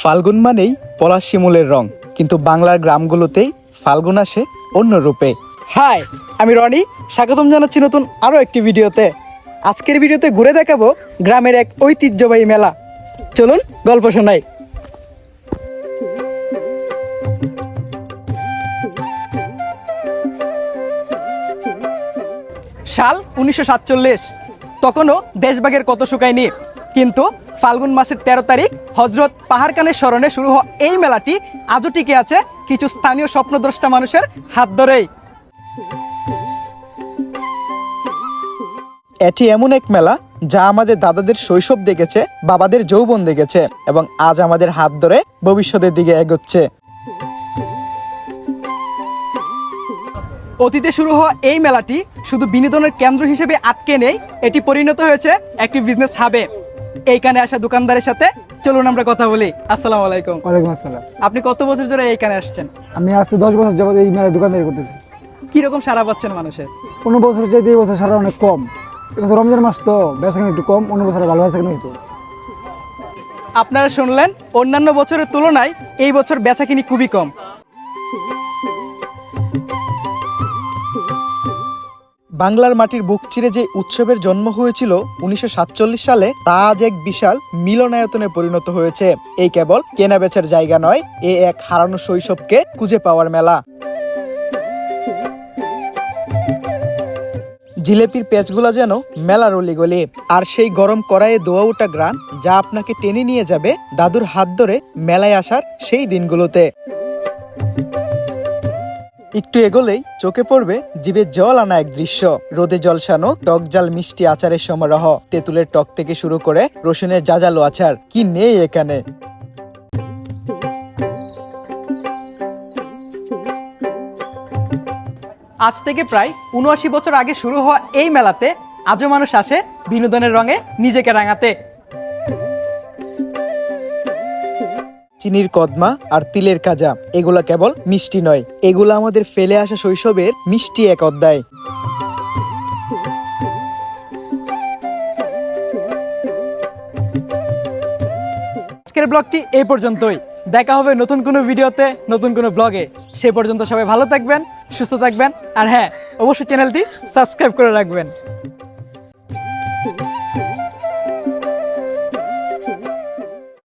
ফাল্গুন মানেই পলাশ শিমুলের রং, কিন্তু বাংলার গ্রামগুলোতেই ফাল্গুন আসে অন্য রূপে। হাই, আমি রনি, স্বাগতম জানাচ্ছি নতুন আরও একটি ভিডিওতে। আজকের ভিডিওতে ঘুরে দেখাবো গ্রামের এক ঐতিহ্যবাহী মেলা। চলুন গল্প শোনাই। সাল 1947। তখনও দেশভাগের কত শুকায়নি, কিন্তু ফাল্গুন মাসের 13 তারিখ হজরত পাহাড়কানের স্মরণে শুরু হওয়া এই মেলাটি আজও টিকে আছে কিছু স্থানীয় স্বপ্নদ্রষ্টা মানুষের হাত ধরেই। এটি এমন এক মেলা যা আমাদের দাদাদের শৈশব দেখেছে, বাবাদের যৌবন দেখেছে এবং আজ আমাদের হাত ধরে ভবিষ্যতের দিকে এগোচ্ছে। অতীতে শুরু হওয়া এই মেলাটি শুধু বিনোদনের কেন্দ্র হিসেবে আটকে নেই, এটি পরিণত হয়েছে একটি বিজনেস হাবে। এইখানে আসা দোকানদারের সাথে চলুন আমরা কথা বলি। আসসালামু আলাইকুম। ওয়ালাইকুম আসসালাম। আপনি কত বছর ধরে এইখানে আসছেন? আমি আজকে 10 বছর যাবত এই মেলায় দোকানদারি করতেছি। কিরকম সারা পাচ্ছেন মানুষের? কোনো বছর চাইতে এই বছর সারা অনেক কম। এবছর রমজান মাস তো বেচাকেনা একটু কম, অন্য বছর ভালো বেচাকেনা হইতো। আপনারা শুনলেন, অন্যান্য বছরের তুলনায় এই বছর বেচাকিনি খুবই কম। বাংলার মাটির বুক চিরে যে উৎসবের জন্ম হয়েছিল 1947 সালে, তা আজ এক বিশাল মিলনায়তনে পরিণত হয়েছে। এই কেবল কেনা বেচার জায়গা নয়, এ এক হারানো শৈশবকে খুঁজে পাওয়ার মেলা। জিলেপির পেঁচগুলা যেন মেলার অলিগলি, আর সেই গরম কড়াইয়ে দোয়া ওঠা গ্রান যা আপনাকে টেনে নিয়ে যাবে দাদুর হাত ধরে মেলায় আসার সেই দিনগুলোতে। একটু এগোলেই চোখে পড়বে জিভে জল আনা এক দৃশ্য। রোদে জলসানো টক জাল মিষ্টি আচারের সমারোহ। তেঁতুলের টক থেকে শুরু করে রসুনের জাজালো আচার, কি নেই এখানে। আজ থেকে প্রায় 79 বছর আগে শুরু হওয়া এই মেলাতে আজও মানুষ আসে বিনোদনের রঙে নিজেকে রাঙাতে। চিনির কদমা আর তিলের কাজা, এগুলা কেবল মিষ্টি নয়, এগুলা আমাদের ফেলে আসা শৈশবের মিষ্টি এক অধ্যায়। আজকের ব্লগটি এই পর্যন্তই। দেখা হবে নতুন কোনো ভিডিওতে, নতুন কোনো ব্লগে। সে পর্যন্ত সবাই ভালো থাকবেন, সুস্থ থাকবেন, আর হ্যাঁ, অবশ্যই চ্যানেলটি সাবস্ক্রাইব করে রাখবেন।